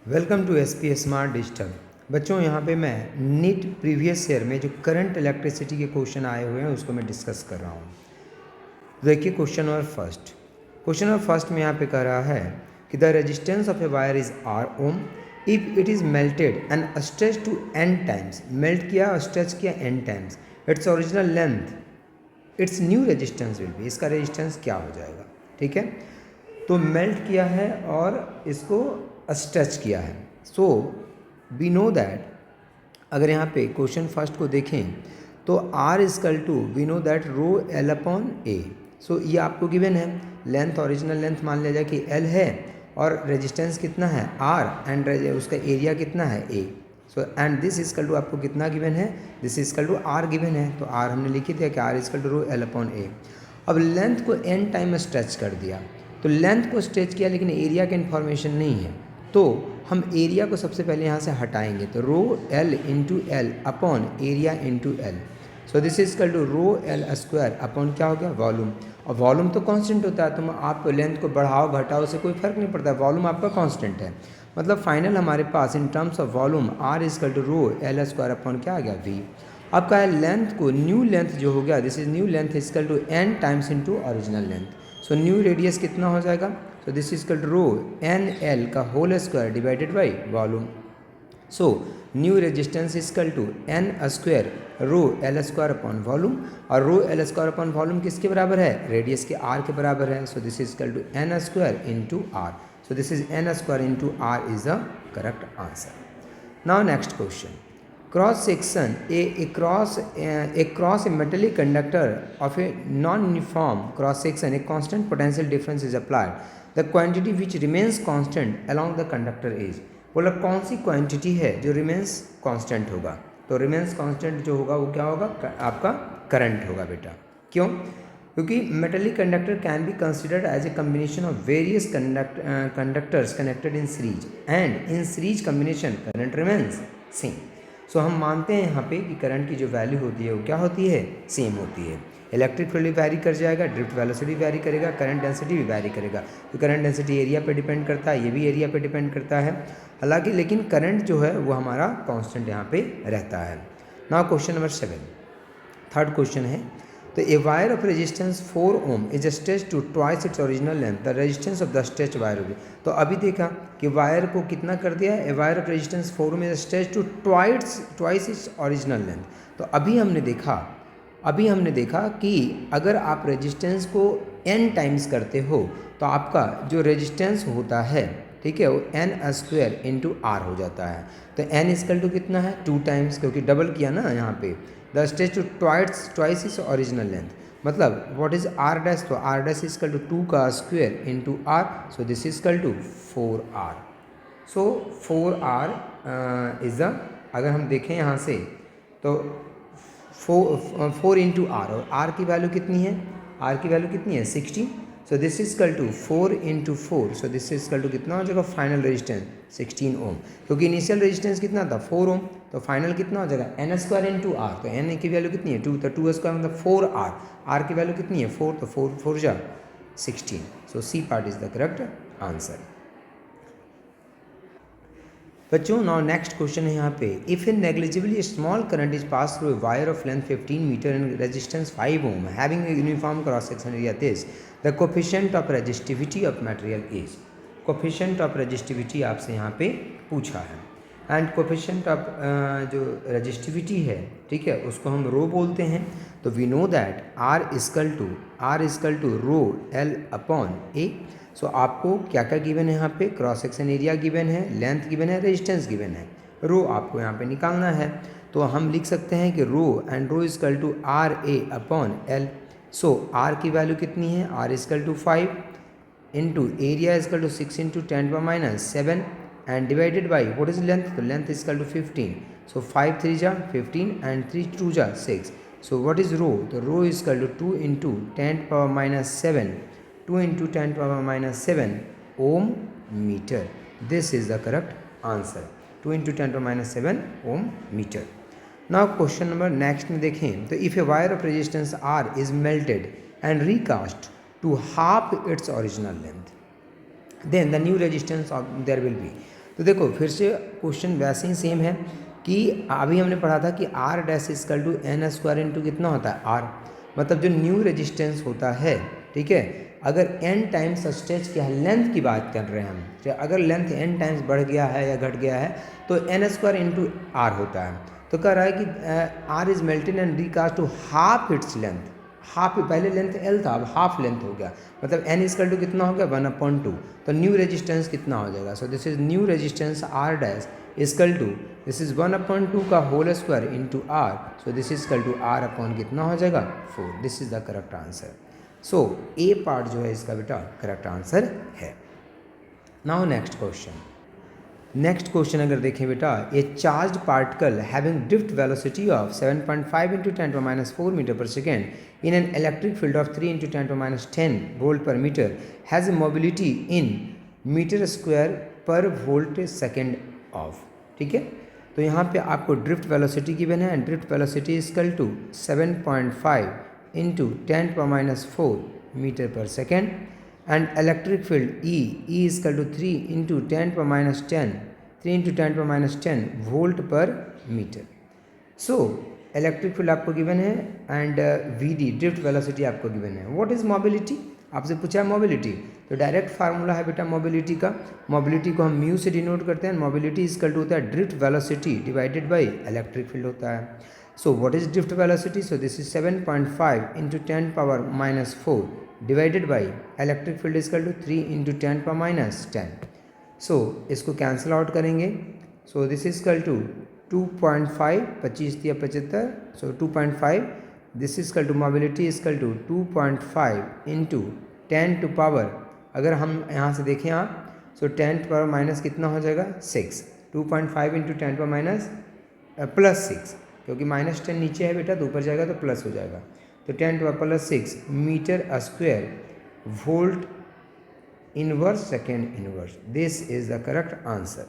Welcome to S P smart digital. बच्चों यहाँ पे मैं नीट प्रीवियस ईयर में जो करंट इलेक्ट्रिसिटी के क्वेश्चन आए हुए हैं उसको मैं डिस्कस कर रहा हूँ। देखिए क्वेश्चन नंबर फर्स्ट में यहाँ पे कह रहा है कि the resistance of a wire is R ohm if it is melted and stretch to N times. Melt किया और स्ट्रेच किया n times, its original length its new resistance will be. इसका रेजिस्टेंस क्या हो जाएगा? ठीक है, तो मेल्ट किया है और इसको स्ट्रेच किया है। सो वी नो दैट, अगर यहाँ पे क्वेश्चन फर्स्ट को देखें तो R is equal to we know that rho L upon A. So ये आपको गिवन है, लेंथ ओरिजिनल लेंथ मान लिया जाए कि L है और रेजिस्टेंस कितना है R एंड उसका एरिया कितना है A। So and this is equal to आपको कितना गिवन है? This is equal to R given है, तो R हमने लिखी थी कि R is equal to rho L upon A. अब लेंथ को n टाइम स्ट्रेच कर दिया, तो लेंथ को स्ट्रेच किया लेकिन एरिया का इन्फॉर्मेशन नहीं है, तो हम एरिया को सबसे पहले यहाँ से हटाएंगे। तो rho L into L upon area into L. So this is equal to rho L square upon क्या हो गया? वॉल्यूम। और वॉल्यूम तो कांस्टेंट होता है, तो आप लेंथ को बढ़ाओ घटाओ से कोई फर्क नहीं पड़ता, वॉल्यूम आपका कांस्टेंट है। मतलब फाइनल हमारे पास in terms of volume R is equal to rho L square upon क्या आ गया? वी। अब क्या है? लेंथ को न्यू लेंथ जो हो गया, this is new length is equal to N times into original length. So new radius कितना हो जाएगा? So this is equal to rho N L का whole square divided by volume. So new resistance is equal to N square rho L square upon volume, और rho L square upon volume किसके बराबर है? Radius के R के बराबर है। So this is equal to N square into R. So this is n square into R is the correct answer. Now next question, cross section across a metallic conductor of a non-uniform cross section, a constant potential difference is applied. The quantity which remains constant along the conductor is, बोला कौन सी quantity है जो remains constant होगा? तो remains constant जो होगा वो क्या होगा? आपका करंट होगा बेटा। क्यों? क्योंकि metallic conductor can be considered as a combination of various conductors connected in series, and in series combination current remains same. So हम मानते हैं यहाँ पे कि करंट की जो वैल्यू होती है वो क्या होती है? सेम होती है। इलेक्ट्रिक फील्ड भी वैरी कर जाएगा, ड्रिफ्ट वेलोसिटी वैरी करेगा, करंट डेंसिटी भी वैरी करेगा। तो करंट डेंसिटी एरिया पे डिपेंड करता है, ये भी एरिया पे डिपेंड करता है हालांकि, लेकिन करंट जो है वो हमारा कांस्टेंट यहाँ पे रहता है। Now question number 7, third question है, तो a wire of resistance 4 ohm is stretch to twice its original length, the resistance of the stretch wire होगी। तो अभी देखा कि वायर को कितना कर दिया? A wire of resistance 4 ohm is stretch to twice its original length. तो अभी हमने देखा कि अगर आप रेजिस्टेंस को n टाइम्स करते हो तो आपका जो रेजिस्टेंस होता है, ठीक है, वो एन स्क्वायर इंटू आर हो जाता है। तो n इजकल टू कितना है? 2 टाइम्स, क्योंकि डबल किया ना यहाँ पे। The stretch to twice is original length, मतलब व्हाट इज आर डैश? तो आर डैश इजकल टू 2 का square into R. So this is equal to 4r। So 4r is the, अगर हम देखें यहाँ से तो 4 इंटू आर, और आर की वैल्यू कितनी है? आर की वैल्यू कितनी है? 60। So this is equal to 4 into 4। So this is equal to कितना हो जाएगा? फाइनल रेजिस्टेंस 16 ओम, क्योंकि इनिशियल रेजिस्टेंस कितना था? 4 ओम। तो फाइनल कितना हो जाएगा? N square into R. तो एन की वैल्यू कितनी है? 2, तो 2 स्क्वायर मतलब 4r। आर की वैल्यू कितनी है? 4, तो 4 4 जा 16। So C part is the correct answer. बच्चों नाउ नेक्स्ट क्वेश्चन है यहाँ पे, if a negligibly small current is pass through a wire of length 15 metre and resistance 5 ohm having a uniform cross section area this, the coefficient of resistivity of material is. Coefficient of resistivity आपसे यहाँ पे पूछा है, and coefficient of जो resistivity है, ठीक है, उसको हम रो बोलते हैं। तो we know that R is equal to rho L upon A. So आपको क्या क्या गिवन है यहाँ पे? क्रॉस सेक्शन एरिया गिवन है, लेंथ गिवन है, रेजिस्टेंस गिवन है, रो आपको यहाँ पे निकालना है। तो हम लिख सकते हैं कि rho and rho is equal to R A upon L. So R की वैल्यू कितनी है? R is equal to 5 into area is equal to 6 into 10⁻⁷ and divided by what is length? तो लेंथ इजकल टू 15। सो 5 3 जा 15 एंड 3 2 जा 6। So what is rho? तो rho is equal to 2 into 10⁻⁷, 2 into 10⁻⁷ ohm metre. This is the correct answer, 2 into 10⁻⁷ ohm metre. Now question number next में देखें, तो if a wire of resistance R is melted and recast to half its original length, then the new resistance of there will be. तो देखो फिर से question वैसे ही same है कि अभी हमने पढ़ा था कि R dash is equal to N square into कितना होता है आर, मतलब जो न्यू रेजिस्टेंस होता है, ठीक है, अगर n टाइम्स स्ट्रेच क्या है, लेंथ की बात कर रहे हैं हम, तो अगर लेंथ n टाइम्स बढ़ गया है या घट गया है तो n स्क्वायर इंटू आर होता है। तो कह रहा है कि R is melted and recast to half its length, half, पहले लेंथ L था अब हाफ लेंथ हो गया, मतलब n इजकल टू कितना हो गया 1/2, तो न्यू रेजिस्टेंस कितना हो जाएगा, so this is new resistance R dash is equal to this is 1/2 का whole square into R, so this is is equal to R upon कितना हो जाएगा 4, this is the correct answer. So A part जो है इसका बेटा करेक्ट आंसर है। Now next question, next question अगर देखें बेटा, a charge particle having drift velocity of 7.5 into 10⁻4 metre per second in an electric field of 3 into 10⁻10 volt per metre has a mobility in metre square per volt second of, ठीक है। तो यहाँ पे आपको drift velocity given है, and drift velocity is equal to 7.5 into 10⁻4 metre per second, and electric field E is equal to 3 into 3 into 10⁻10 volt per metre. So electric field आपको given है and VD drift velocity आपको given है। What is mobility, आपसे पूछा है mobility, तो direct formula है बेटा मोबिलिटी का, मोबिलिटी को हम म्यू से डिनोट करते हैं, मोबिलिटी इजकल टू होता है drift velocity divided by electric field होता है। So what is drift velocity, so this is 7.5 into 10⁻4 divided by electric field is equal to 3 into 10⁻10। सो इसको कैंसिल आउट करेंगे, so this is is equal to 2.5, 25 या 75, so 2.5, this is is equal to mobility is equal to 2.5 into 10 to power, अगर हम यहाँ से देखें आप, सो 10 टू पावर माइनस कितना हो जाएगा 6, 2.5 इंटू 10 पावर माइनस प्लस 6, क्योंकि -10 नीचे है बेटा तो ऊपर जाएगा तो प्लस हो जाएगा, तो 10 to power +6 metre square volt inverse second inverse, this is the correct answer.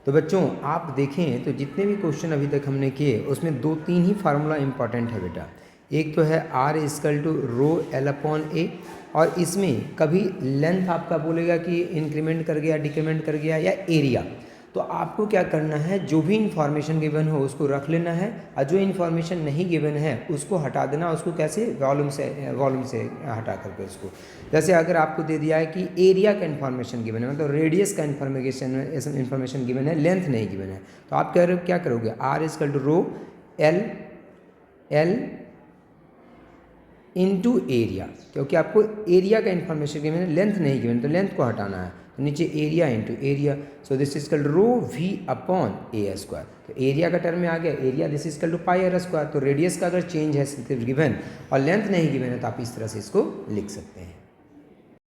तो बच्चों आप देखें तो जितने भी क्वेश्चन अभी तक हमने किए उसमें 2-3 ही फार्मूला इंपॉर्टेंट है बेटा, एक तो है R is equal to row L/A, और इसमें कभी लेंथ आपका बोलेगा कि इंक्रीमेंट कर गया, डिक्रीमेंट कर गया या एरिया, तो आपको क्या करना है, जो भी इन्फॉर्मेशन गिवन हो उसको रख लेना है, और जो इन्फॉर्मेशन नहीं गिवन है उसको हटा देना, उसको कैसे वॉल्यूम से हटा करके उसको, जैसे अगर आपको दे दिया है कि एरिया का इन्फॉर्मेशन गिवन है, मतलब रेडियस का इन्फॉर्मेशन गिवन है, लेंथ नहीं गिवन है, तो आप क्या करोगे, R is equal to rho L into area, क्योंकि आपको एरिया का इन्फॉर्मेशन गिवन है, लेंथ नहीं गिवन, तो लेंथ को हटाना है, तो नीचे area into area, so this is equal rho V upon A square, तो एरिया का टर्म में आ गया area, this is equal to pi R square, तो रेडियस का अगर चेंज है सिर्फ गिवन और लेंथ नहीं गिवन है तो आप इस तरह से इसको लिख सकते हैं।